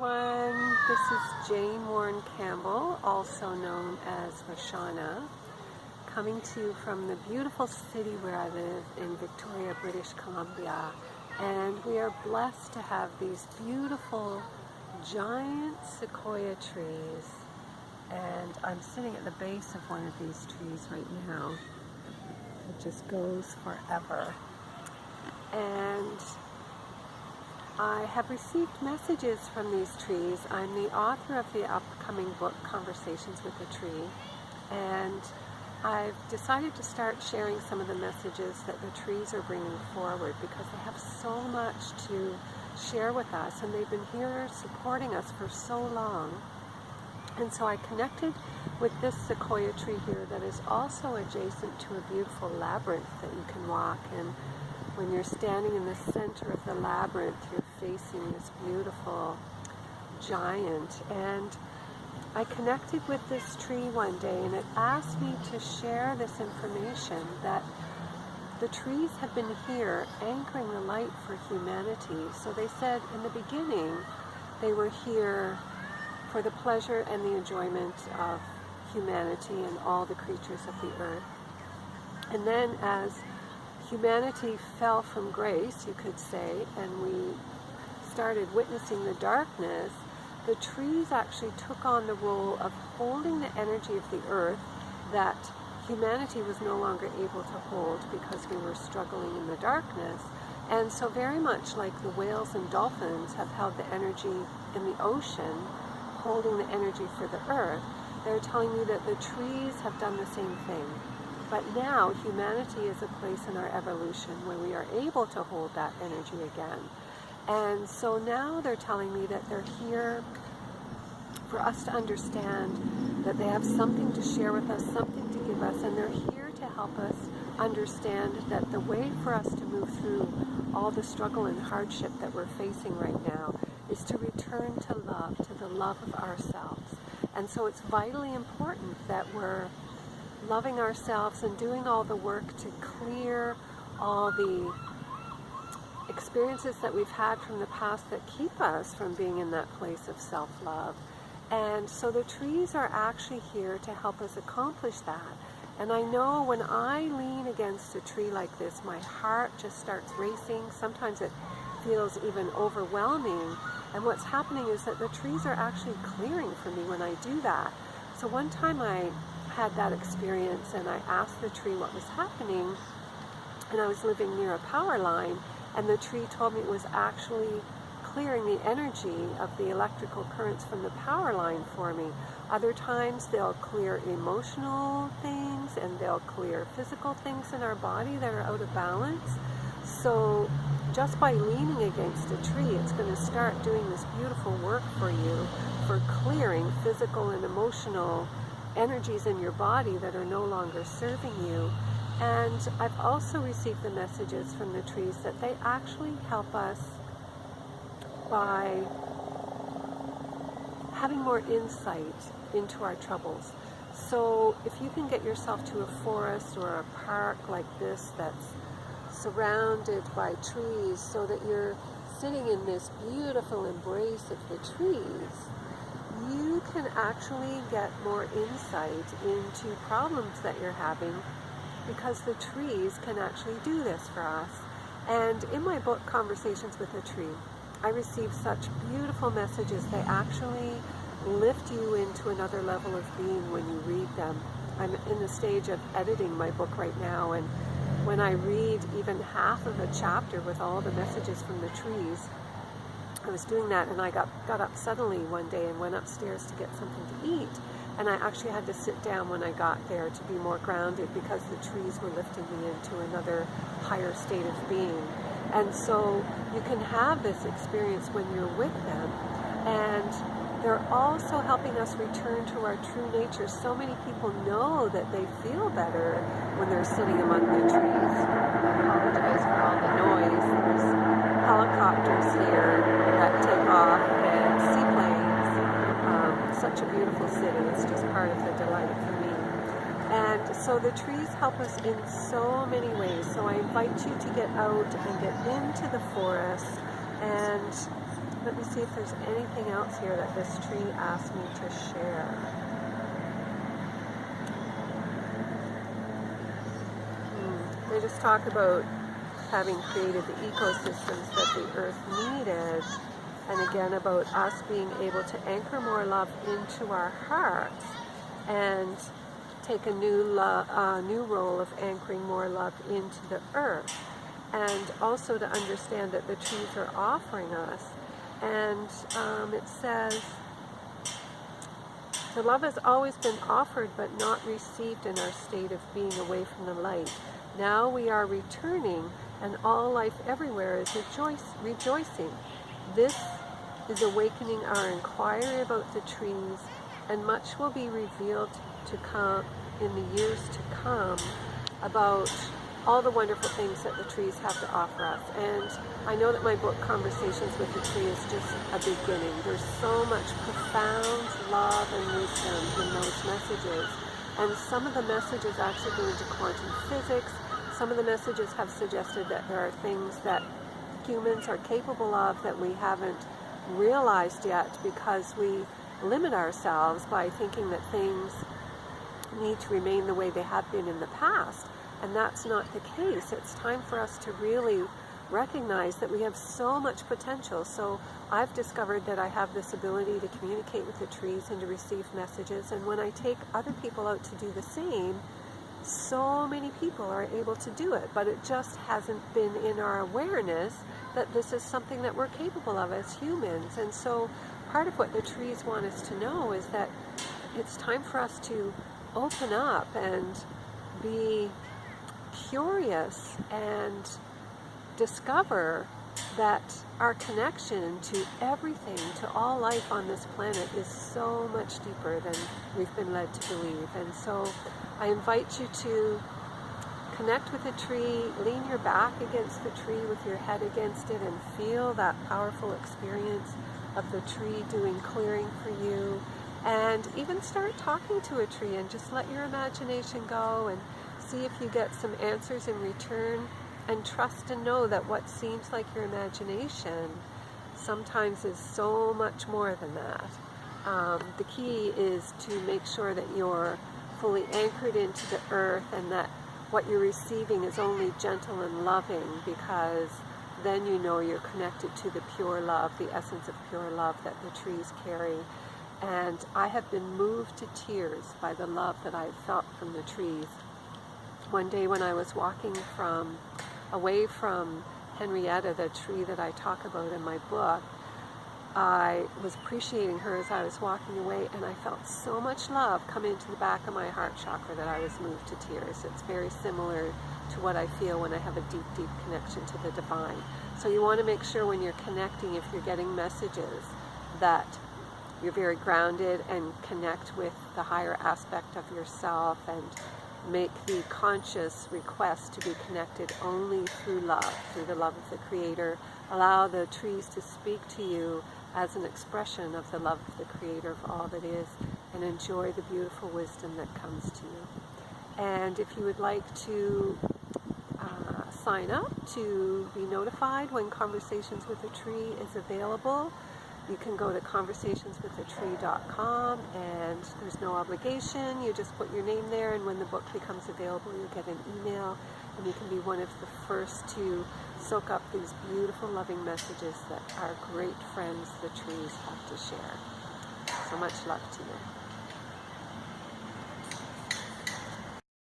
everyone. This is Jane Warren Campbell, also known as Roshana, coming to you from the beautiful city where I live in Victoria, British Columbia. And we are blessed to have these beautiful giant sequoia trees. And I'm sitting at the base of one of these trees right now. It just goes forever. And I have received messages from these trees. I'm the author of the upcoming book, Conversations with a Tree, and I've decided to start sharing some of the messages that the trees are bringing forward because they have so much to share with us, and they've been here supporting us for so long. And so I connected with this sequoia tree here that is also adjacent to a beautiful labyrinth that you can walk in. When you're standing in the center of the labyrinth, you're facing this beautiful giant. And I connected with this tree one day, and it asked me to share this information that the trees have been here anchoring the light for humanity. So they said in the beginning they were here for the pleasure and the enjoyment of humanity and all the creatures of the earth. And then as humanity fell from grace, you could say, and we started witnessing the darkness, the trees actually took on the role of holding the energy of the earth that humanity was no longer able to hold because we were struggling in the darkness. And so very much like the whales and dolphins have held the energy in the ocean, holding the energy for the earth, they're telling me that the trees have done the same thing. But now humanity is a place in our evolution where we are able to hold that energy again. And so now they're telling me that they're here for us to understand that they have something to share with us, something to give us, and they're here to help us understand that the way for us to move through all the struggle and hardship that we're facing right now is to return to love, to the love of ourselves. And so it's vitally important that we're loving ourselves and doing all the work to clear all the experiences that we've had from the past that keep us from being in that place of self-love. And so the trees are actually here to help us accomplish that. And I know when I lean against a tree like this, my heart just starts racing. Sometimes it feels even overwhelming. And what's happening is that the trees are actually clearing for me when I do that. So one time I had that experience and I asked the tree what was happening, and I was living near a power line, and the tree told me it was actually clearing the energy of the electrical currents from the power line for me. Other times they'll clear emotional things and they'll clear physical things in our body that are out of balance. So just by leaning against a tree, it's going to start doing this beautiful work for you for clearing physical and emotional energies in your body that are no longer serving you. And I've also received the messages from the trees that they actually help us by having more insight into our troubles. So if you can get yourself to a forest or a park like this that's surrounded by trees so that you're sitting in this beautiful embrace of the trees, you can actually get more insight into problems that you're having because the trees can actually do this for us. And in my book, Conversations with a Tree, I receive such beautiful messages. They actually lift you into another level of being when you read them. I'm in the stage of editing my book right now, and when I read even half of a chapter with all the messages from the trees, I was doing that and I got up suddenly one day and went upstairs to get something to eat. And I actually had to sit down when I got there to be more grounded because the trees were lifting me into another higher state of being. And so you can have this experience when you're with them. And they're also helping us return to our true nature. So many people know that they feel better when they're sitting among the trees. I apologize for all the noise. There's helicopters here that take off and seaplanes. Such a beautiful city. It's just part of the delight for me. And so the trees help us in so many ways. So I invite you to get out and get into the forest and Let me see if there's anything else here that this tree asked me to share. They just talk about having created the ecosystems that the earth needed, and again about us being able to anchor more love into our hearts and take a new role of anchoring more love into the earth, and also to understand that the trees are offering us. And it says, the love has always been offered but not received in our state of being away from the light. Now we are returning, and all life everywhere is rejoicing. This is awakening our inquiry about the trees, and much will be revealed to come in the years to come about all the wonderful things that the trees have to offer us. And I know that my book, Conversations with the Tree, is just a beginning. There's so much profound love and wisdom in those messages. And some of the messages actually go into quantum physics. Some of the messages have suggested that there are things that humans are capable of that we haven't realized yet, because we limit ourselves by thinking that things need to remain the way they have been in the past. And that's not the case. It's time for us to really recognize that we have so much potential. So I've discovered that I have this ability to communicate with the trees and to receive messages. And when I take other people out to do the same, so many people are able to do it. But it just hasn't been in our awareness that this is something that we're capable of as humans. And so part of what the trees want us to know is that it's time for us to open up and be curious and discover that our connection to everything, to all life on this planet, is so much deeper than we've been led to believe. And so I invite you to connect with a tree, lean your back against the tree with your head against it, and feel that powerful experience of the tree doing clearing for you. And even start talking to a tree and just let your imagination go and see if you get some answers in return, and trust and know that what seems like your imagination sometimes is so much more than that. The key is to make sure that you're fully anchored into the earth, and that what you're receiving is only gentle and loving, because then you know you're connected to the pure love, the essence of pure love that the trees carry. And I have been moved to tears by the love that I've felt from the trees. One day when I was walking away from Henrietta, the tree that I talk about in my book, I was appreciating her as I was walking away, and I felt so much love come into the back of my heart chakra that I was moved to tears. It's very similar to what I feel when I have a deep, deep connection to the divine. So you want to make sure when you're connecting, if you're getting messages, that you're very grounded and connect with the higher aspect of yourself, and make the conscious request to be connected only through love, through the love of the Creator. Allow the trees to speak to you as an expression of the love of the Creator of all that is, and enjoy the beautiful wisdom that comes to you. And if you would like to sign up to be notified when Conversations with a Tree is available, you can go to conversationswithatree.com, and there's no obligation. You just put your name there, and when the book becomes available, you get an email, and you can be one of the first to soak up these beautiful, loving messages that our great friends, the trees, have to share. So much love to you.